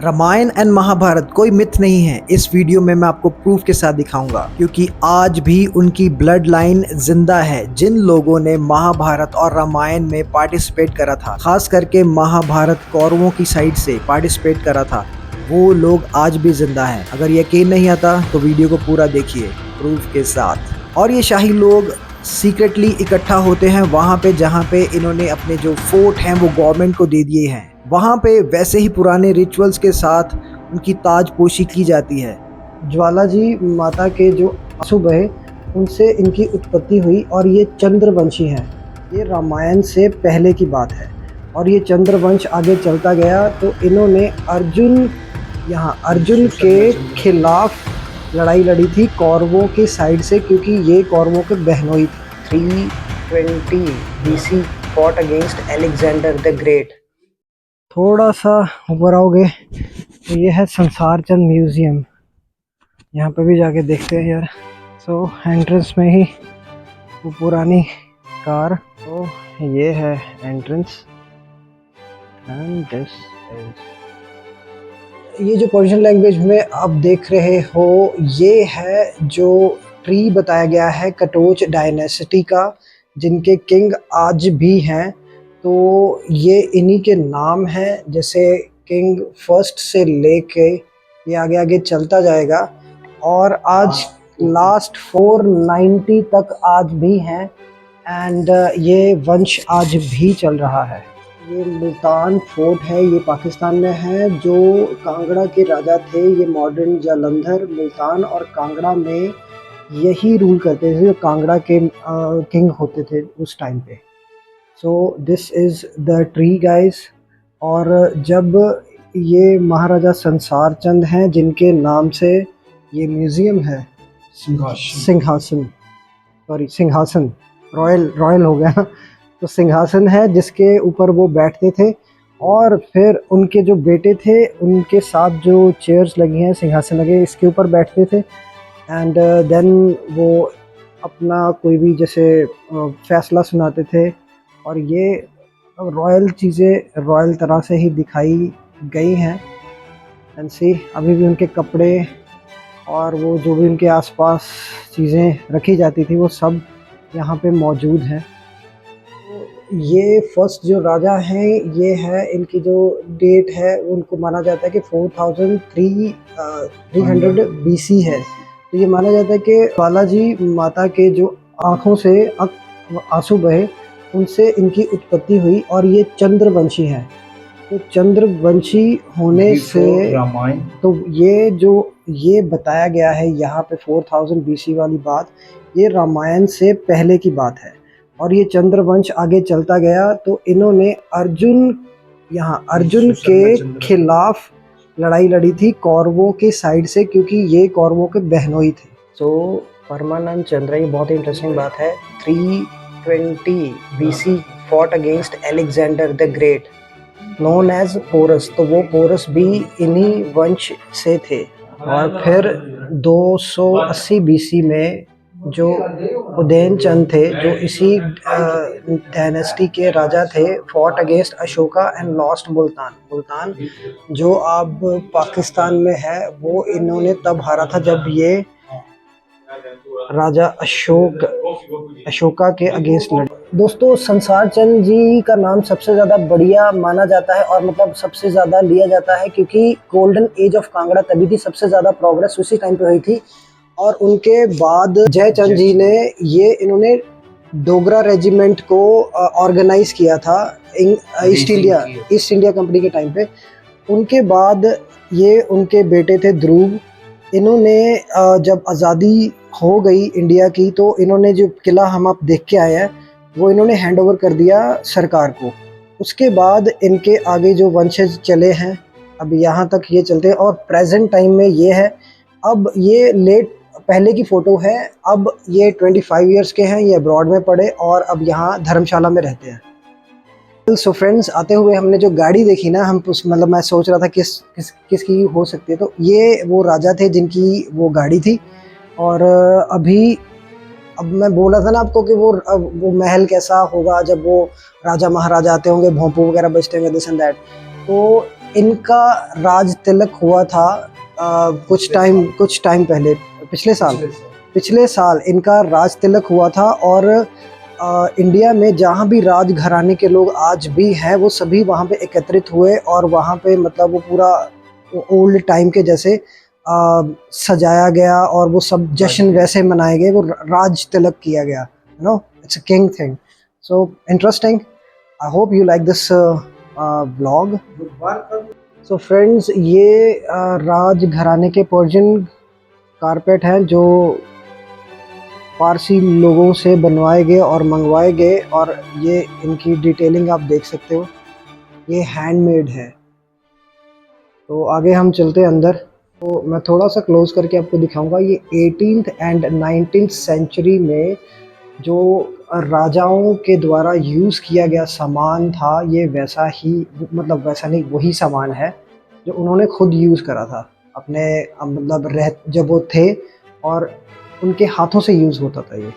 Ramayan and Mahabharat कोई myth नहीं है। इस वीडियो में मैं आपको प्रूफ के साथ दिखाऊंगा, क्योंकि आज भी उनकी ब्लड लाइन जिंदा है। जिन लोगों ने महाभारत और रामायण में पार्टिसिपेट करा था, खास करके महाभारत कौरवों की साइड से पार्टिसिपेट करा था, वो लोग आज भी जिंदा हैं। अगर यकीन नहीं आता तो वीडियो को पूरा देखिए प्रूफ के साथ। और ये शाही लोग सीक्रेटली इकट्ठा होते हैं वहाँ पे जहाँ पे इन्होंने अपने जो फोर्ट हैं वो गवर्नमेंट को दे दिए हैं। वहाँ पे वैसे ही पुराने रिचुअल्स के साथ उनकी ताजपोशी की जाती है। ज्वाला जी माता के जो आंसू बहे उनसे इनकी उत्पत्ति हुई और ये चंद्रवंशी हैं। ये रामायण से पहले की बात है और ये चंद्रवंश आगे चलता गया तो इन्होंने अर्जुन के खिलाफ लड़ाई लड़ी थी कौरवों की साइड से, क्योंकि ये कौरवों के बहनोई थे। 320 BC fought against Alexander the great. थोड़ा सा ऊपर आओगे तो ये है संसार चंद म्यूज़ियम। यहाँ पे भी जाके देखते हैं यार। सो एंट्रेंस में ही वो पुरानी कार, तो ये है एंट्रेंस एंड दिस इज। ये जो पर्शियन लैंग्वेज में आप देख रहे हो ये है जो ट्री बताया गया है कटोच डायनेसिटी का, जिनके किंग आज भी हैं। तो ये इन्हीं के नाम हैं, जैसे किंग फर्स्ट से लेके ये आगे आगे चलता जाएगा और आज लास्ट 490 तक आज भी हैं एंड ये वंश आज भी चल रहा है। ये मुल्तान फोर्ट है, ये पाकिस्तान में है। जो कांगड़ा के राजा थे, ये मॉडर्न जालंधर, मुल्तान और कांगड़ा में यही रूल करते थे, जो कांगड़ा के किंग होते थे उस टाइम पे। So this is the tree guys. और जब ये महाराजा संसार चंद हैं जिनके नाम से ये म्यूज़ियम है, सिंहासन रॉयल हो गया। तो सिंहासन है जिसके ऊपर वो बैठते थे और फिर उनके जो बेटे थे उनके साथ जो चेयर्स लगी हैं, सिंहासन लगे, इसके ऊपर बैठते थे एंड देन वो अपना कोई भी जैसे फैसला सुनाते थे। और ये रॉयल चीज़ें रॉयल तरह से ही दिखाई गई हैं एंड सी अभी भी उनके कपड़े और वो जो भी उनके आसपास चीज़ें रखी जाती थी वो सब यहाँ पे मौजूद हैं। ये फर्स्ट जो राजा हैं, ये है इनकी जो डेट है उनको माना जाता है कि 4300 BC है। तो ये माना जाता है कि बालाजी माता के जो आँखों से आंसू बहे उनसे इनकी उत्पत्ति हुई और ये चंद्रवंशी हैं। तो चंद्रवंशी होने से तो ये बताया गया है यहाँ पे 4000 BC वाली बात, ये रामायण से पहले की बात है। और ये चंद्रवंश आगे चलता गया तो इन्होंने अर्जुन के खिलाफ लड़ाई लड़ी थी कौरवों की साइड से, क्योंकि ये कौरवों के बहनोई थे। सो परमानंद चंद्र, ये बहुत ही इंटरेस्टिंग बात है। 320 BC fought against Alexander the great known as Porus. तो वो पोरस भी इन्हीं वंश से थे। और फिर 280 BC में जो उदयन चंद थे, जो इसी डायनेस्टी के राजा थे, fought against Ashoka and lost Multan जो अब पाकिस्तान में है, वो इन्होंने तब हारा था जब ये राजा अशोका के अगेंस्ट लड़े। दोस्तों, संसार चंद जी का नाम सबसे ज़्यादा बढ़िया माना जाता है और मतलब सबसे ज़्यादा लिया जाता है, क्योंकि गोल्डन एज ऑफ कांगड़ा तभी थी, सबसे ज़्यादा प्रोग्रेस उसी टाइम पे हुई थी। और उनके बाद जयचंद जी ने इन्होंने डोगरा रेजिमेंट को ऑर्गेनाइज किया था ईस्ट इंडिया कंपनी के टाइम पे। उनके बाद ये उनके बेटे थे ध्रुव। इन्होंने जब आज़ादी हो गई इंडिया की तो इन्होंने जो किला हम आप देख के आए हैं वो इन्होंने हैंड ओवर कर दिया सरकार को। उसके बाद इनके आगे जो वंशज चले हैं अब यहाँ तक ये चलते हैं और प्रेजेंट टाइम में ये है। अब ये पहले की फ़ोटो है, अब ये 25 इयर्स के हैं, ये अब्रॉड में पढ़े और अब यहाँ धर्मशाला में रहते हैं। सो फ्रेंड्स, आते हुए हमने जो गाड़ी देखी ना, मतलब मैं सोच रहा था किसकी हो सकती है, तो ये वो राजा थे जिनकी वो गाड़ी थी। और अब मैं बोला था ना आपको कि वो महल कैसा होगा जब वो राजा महाराजा आते होंगे, भोंपू वगैरह बजते होंगे, दिस एंड दैट। तो इनका राज तिलक हुआ था कुछ टाइम पहले, पिछले साल इनका राज तिलक हुआ था। और इंडिया में जहाँ भी राज घराने के लोग आज भी हैं वो सभी वहाँ पे एकत्रित हुए और वहाँ पे मतलब वो पूरा ओल्ड टाइम के जैसे सजाया गया और वो सब जश्न वैसे मनाए गए, वो राज तिलक किया गया, you know, it's a king thing. So interesting, I hope you like this vlog. So friends, ये राज घराने के पर्शियन कारपेट हैं जो पारसी लोगों से बनवाए गए और मंगवाए गए, और ये इनकी डिटेलिंग आप देख सकते हो, ये हैंडमेड है। तो आगे हम चलते हैं अंदर, तो मैं थोड़ा सा क्लोज करके आपको दिखाऊंगा। ये 18th एंड 19th सेंचुरी में जो राजाओं के द्वारा यूज़ किया गया सामान था, ये वैसा ही, मतलब वैसा नहीं, वही सामान है जो उन्होंने खुद यूज़ करा था अपने मतलब जब वो थे और उनके हाथों से यूज़ होता था ये।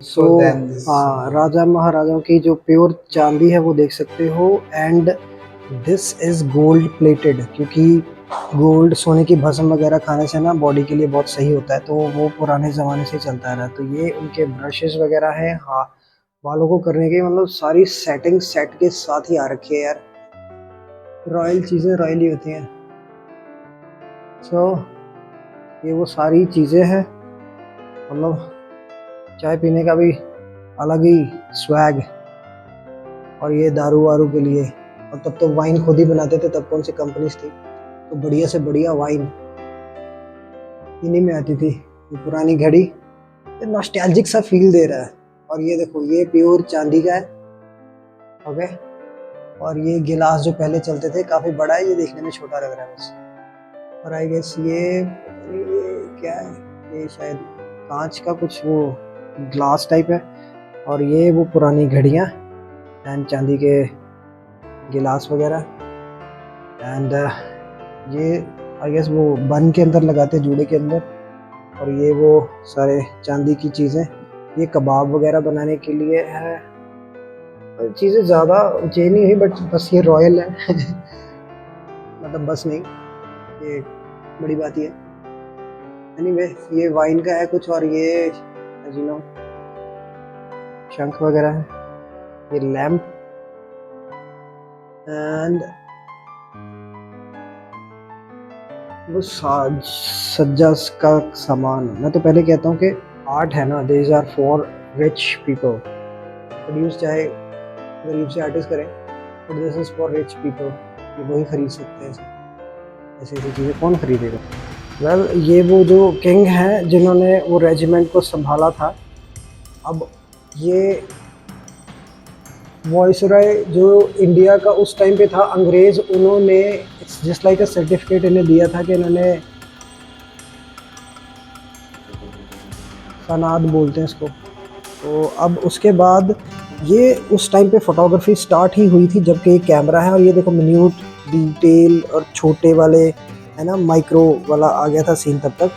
सो हाँ, राजा महाराजाओं की जो प्योर चांदी है वो देख सकते हो, and this is gold plated, क्योंकि गोल्ड सोने की भस्म वगैरह खाने से ना बॉडी के लिए बहुत सही होता है, तो वो पुराने ज़माने से चलता रहा। तो ये उनके ब्रशेस वगैरह हैं, हाँ, बालों को करने की मतलब सारी सेटिंग सेट के साथ ही आ रखी है यार। रॉयल चीज़ें रॉयल ही होती हैं। सो ये वो सारी चीज़ें हैं, मतलब चाय पीने का भी अलग ही स्वैग। और ये दारू वारू के लिए, और तब तो वाइन खुद ही बनाते थे, तब कौन सी कंपनीज थी, तो बढ़िया से बढ़िया वाइन इन्हीं में आती थी। ये पुरानी घड़ी, ये नॉस्टैल्जिक सा फील दे रहा है। और ये देखो, ये प्योर चांदी का है, ओके। और ये गिलास जो पहले चलते थे काफ़ी बड़ा है, ये देखने में छोटा लग रहा है बस। और आई गेस ये क्या है, ये शायद कांच का कुछ वो ग्लास टाइप है। और ये वो पुरानी घड़ियाँ एंड चांदी के गिलास वगैरह, एंड ये आई गेस वो बन के अंदर लगाते हैं, जूड़े के अंदर। और ये वो सारे चांदी की चीज़ें, ये कबाब वगैरह बनाने के लिए है। चीज़ें ज़्यादा चेंज नहीं हुई, बट बस ये रॉयल है मतलब बस नहीं, ये बड़ी बात ही है। एनीवे, ये वाइन का है कुछ, और ये यू नो शंख वगैरह है, ये लैम्प एंड वो सज्जा का सामान। मैं तो पहले कहता हूँ कि आर्ट है ना, these are for rich people, produce चाहे गरीब से आर्टिस्ट करें, but this is for rich people, ये वही खरीद सकते हैं ऐसी ऐसी चीज़ें, कौन खरीदेगा। वेल, ये वो जो किंग हैं जिन्होंने वो रेजिमेंट को संभाला था। अब ये वॉइसरॉय जो इंडिया का उस टाइम पे था, अंग्रेज़, उन्होंने जस्ट लाइक अ सर्टिफिकेट इन्हें दिया था कि इन्होंने, सनाद बोलते हैं इसको। तो अब उसके बाद ये उस टाइम पे फोटोग्राफी स्टार्ट ही हुई थी जबकि कैमरा है। और ये देखो, मिन्यूट डिटेल और छोटे वाले है ना, माइक्रो वाला आ गया था सीन तब तक।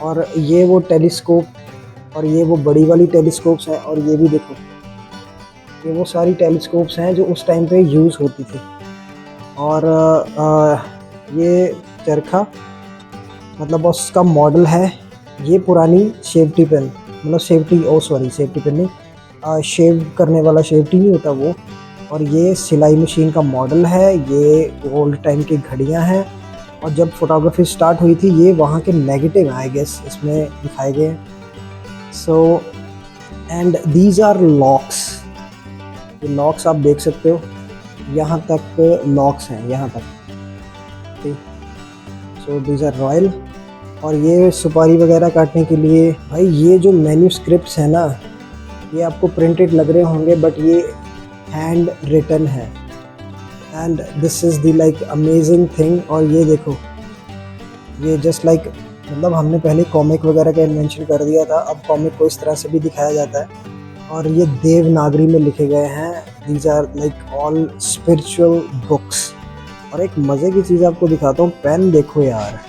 और ये वो टेलीस्कोप, और ये वो बड़ी वाली टेलीस्कोप्स हैं। और ये भी देखो, ये वो सारी टेलीस्कोप्स हैं जो उस टाइम पे यूज़ होती थी। और ये चरखा, मतलब उसका मॉडल है। ये पुरानी सेफ्टी पिन, मतलब सेफ्टी पिन नहीं, शेव करने वाला सेफ्टी नहीं होता वो। और ये सिलाई मशीन का मॉडल है। ये ओल्ड टाइम की घड़ियां हैं। और जब फोटोग्राफी स्टार्ट हुई थी, ये वहाँ के नेगेटिव आई गेस इसमें दिखाए गए हैं। So and these are locks, ये लॉक्स आप देख सकते हो, यहाँ तक लॉक्स हैं, यहाँ तक, ठीक। So these are royal. और ये सुपारी वगैरह काटने के लिए, भाई ये जो मैन्यूस्क्रिप्ट्स हैं ना, ये आपको प्रिंटेड लग रहे होंगे, बट ये हैंड रिटन है, and this is the like amazing thing. और ये देखो, ये जस्ट लाइक मतलब हमने पहले कॉमिक वगैरह का इन्वेंशन कर दिया था, अब कॉमिक को इस तरह से भी दिखाया जाता है। और ये देवनागरी में लिखे गए हैं। These are like all spiritual books. और एक मज़े की चीज़ आपको दिखाता हूँ, पेन देखो यार,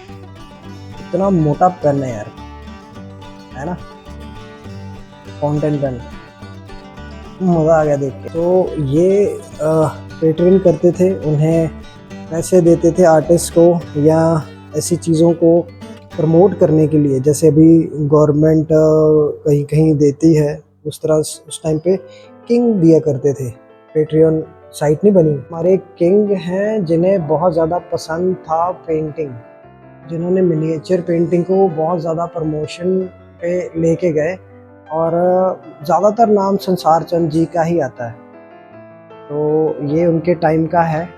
इतना मोटा पेन है यार, है ना, फाउंटेन पेन, मज़ा आ गया देख के। तो ये पेट्रेन करते थे, उन्हें पैसे देते थे आर्टिस्ट को या ऐसी चीज़ों को प्रमोट करने के लिए, जैसे अभी गवर्नमेंट कहीं कहीं देती है, उस तरह उस टाइम पे किंग दिया करते थे। पेट्रियन साइट नहीं बनी। हमारे किंग हैं जिन्हें बहुत ज़्यादा पसंद था पेंटिंग, जिन्होंने मिनिएचर पेंटिंग को बहुत ज़्यादा प्रमोशन पे लेके गए, और ज़्यादातर नाम संसार चंद जी का ही आता है। तो ये उनके टाइम का है।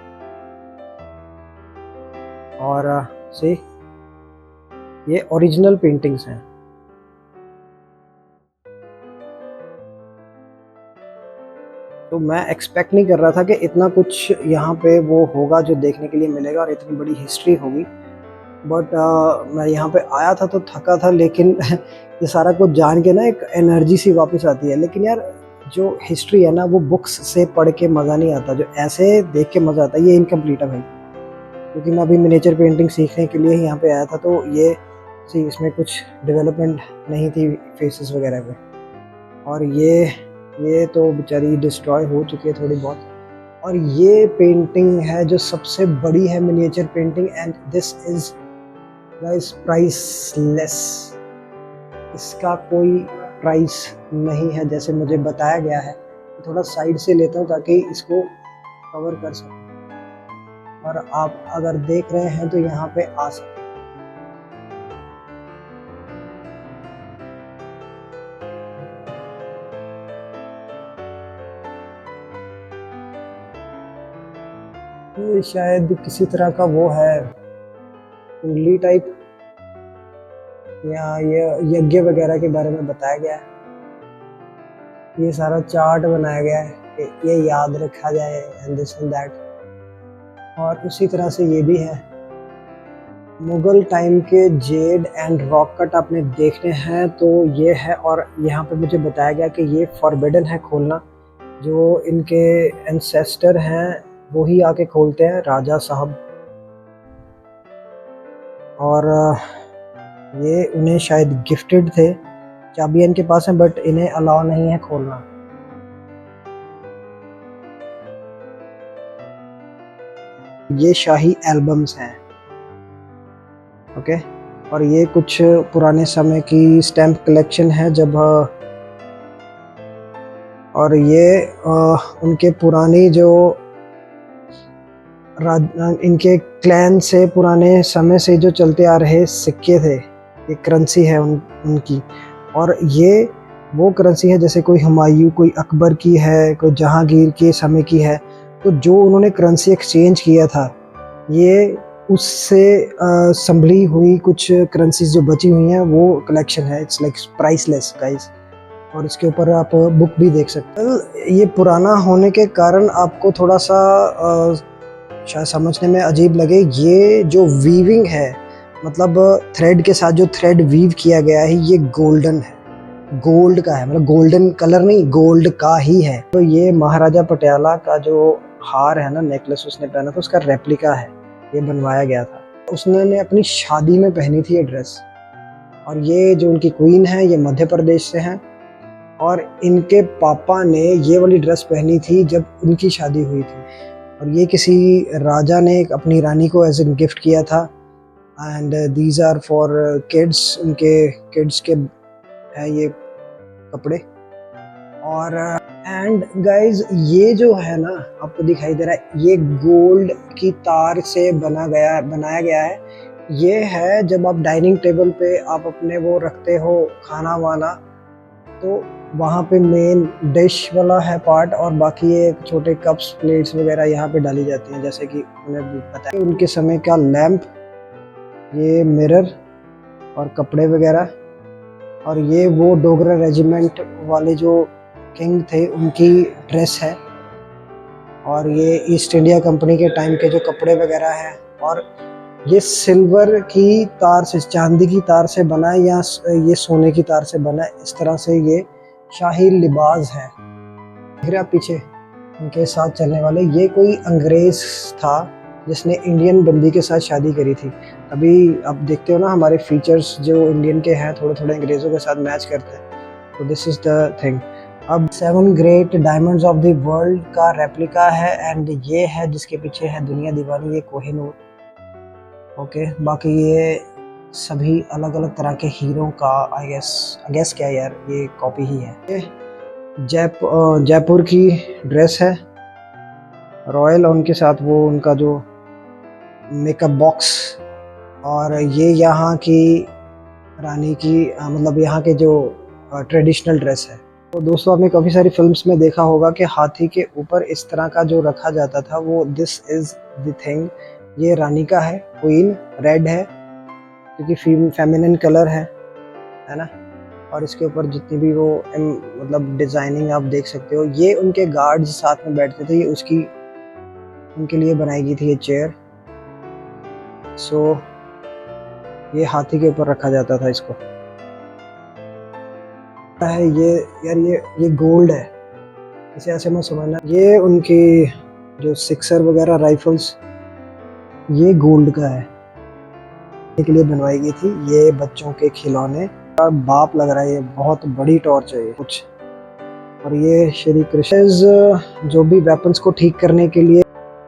और सी ये ओरिजिनल पेंटिंग्स हैं। तो मैं एक्सपेक्ट नहीं कर रहा था कि इतना कुछ यहाँ पे वो होगा जो देखने के लिए मिलेगा और इतनी बड़ी हिस्ट्री होगी। बट मैं यहाँ पे आया था तो थका था, लेकिन ये सारा कुछ जान के ना एक एनर्जी सी वापस आती है। लेकिन यार जो हिस्ट्री है ना, वो बुक्स से पढ़ के मज़ा नहीं आता, जो ऐसे देख के मज़ा आता है। ये इनकम्प्लीट है भाई, क्योंकि मैं अभी मिनिएचर पेंटिंग सीखने के लिए ही यहाँ पे आया था। तो ये सी इसमें कुछ डेवलपमेंट नहीं थी फेसेस वगैरह पे। और ये तो बेचारी डिस्ट्रॉय हो चुकी है थोड़ी बहुत। और ये पेंटिंग है जो सबसे बड़ी है miniature painting, and this is guys priceless. इसका कोई प्राइस नहीं है जैसे मुझे बताया गया है। थोड़ा साइड से लेता हूँ ताकि इसको कवर कर सकूँ, और आप अगर देख रहे हैं तो यहाँ पे आ सकते। ये शायद किसी तरह का वो है, कुंडली टाइप, या ये यज्ञ वगैरह के बारे में बताया गया है। ये सारा चार्ट बनाया गया है कि ये याद रखा जाए, एंड दिस एंड दैट। और उसी तरह से ये भी है। मुगल टाइम के जेड एंड रॉक कट आपने देखने हैं तो ये है। और यहाँ पे मुझे बताया गया कि ये फॉरबिडन है खोलना, जो इनके एंसेस्टर हैं वही आके खोलते हैं, राजा साहब। और ये उन्हें शायद गिफ्टेड थे, चाबियां इनके पास हैं, बट इन्हें अलाउ नहीं है खोलना। ये शाही एल्बम्स हैं, ओके। और ये कुछ पुराने समय की स्टैम्प कलेक्शन है जब, और ये उनके पुरानी जो इनके क्लैन से पुराने समय से जो चलते आ रहे सिक्के थे, ये करेंसी है उनकी। और ये वो करेंसी है जैसे कोई हुमायूं, कोई अकबर की है, कोई जहांगीर के समय की है। तो जो उन्होंने करेंसी एक्सचेंज किया था, ये उससे संभली हुई कुछ करेंसीज जो बची हुई हैं वो कलेक्शन है। It's like priceless guys. और इसके ऊपर आप बुक भी देख सकते हैं। ये पुराना होने के कारण आपको थोड़ा सा शायद समझने में अजीब लगे, ये जो वीविंग है, मतलब थ्रेड के साथ जो थ्रेड वीव किया गया है, ये गोल्डन है, गोल्ड का है, मतलब गोल्डन कलर नहीं, गोल्ड का ही है। तो ये महाराजा पटियाला का जो हार है ना, नेकलेस उसने पहना था, उसका रेप्लिका है, ये बनवाया गया था। उसने अपनी शादी में पहनी थी ये ड्रेस। और ये जो उनकी क्वीन है, ये मध्य प्रदेश से हैं, और इनके पापा ने ये वाली ड्रेस पहनी थी जब उनकी शादी हुई थी। और ये किसी राजा ने अपनी रानी को एज एन गिफ्ट किया था। And these are for kids, उनके किड्स के हैं ये कपड़े। और एंड गाइज ये जो है ना, आपको दिखाई दे रहा है, ये गोल्ड की तार से बनाया गया है। ये है जब आप डाइनिंग टेबल पे आप अपने वो रखते हो खाना वाना, तो वहाँ पे मेन डिश वाला है पार्ट, और बाकी ये छोटे कप्स प्लेट्स वगैरह यहाँ पे डाली जाती हैं, जैसे कि उन्हें पता है। उनके समय का लैंप, ये मिरर और कपड़े वगैरह। और ये वो डोगरा रेजिमेंट वाले जो किंग थे उनकी ड्रेस है। और ये ईस्ट इंडिया कंपनी के टाइम के जो कपड़े वगैरह हैं। और ये सिल्वर की तार से, चांदी की तार से बना है या ये सोने की तार से बना है, इस तरह से ये शाही लिबास है। देख रहे आप पीछे उनके साथ चलने वाले, ये कोई अंग्रेज था जिसने इंडियन बंदी के साथ शादी करी थी। अभी आप देखते हो ना हमारे फीचर्स जो इंडियन के हैं थोड़े थोड़े अंग्रेज़ों के साथ मैच करते हैं, तो दिस इज़ द थिंग। अब 7 great diamonds of the world का रेप्लिका है एंड ये है जिसके पीछे है दुनिया दीवानी, ये कोहिनूर। ओके, बाकी ये सभी अलग अलग तरह के हीरो का आई गेस क्या यार, ये कॉपी ही है। ये जयपुर की ड्रेस है रॉयल, उनके साथ वो उनका जो मेकअप बॉक्स, और ये यहाँ की रानी की मतलब यहाँ के जो ट्रेडिशनल ड्रेस है। तो दोस्तों आपने काफ़ी सारी फिल्म्स में देखा होगा कि हाथी के ऊपर इस तरह का जो रखा जाता था, वो दिस इज़ द थिंग। ये रानी का है, क्वीन रेड है क्योंकि फेमिनिन कलर है ना। और इसके ऊपर जितनी भी वो मतलब डिज़ाइनिंग आप देख सकते हो, ये उनके गार्ड्स साथ में बैठते थे, ये उसकी उनके लिए बनाई गई थी ये चेयर। सो ये हाथी के ऊपर रखा जाता था इसको। है ये यार, ये गोल्ड है, इसे ऐसे मत समझना। ये उनकी जो सिक्सर वगैरह राइफल्स, ये गोल्ड का है, के लिए बनवाई गई थी। ये बच्चों के खिलौने का बाप लग रहा है, ये बहुत बड़ी टॉर्च है ये कुछ। और ये श्री कृष्ण जो भी वेपन्स को ठीक करने के लिए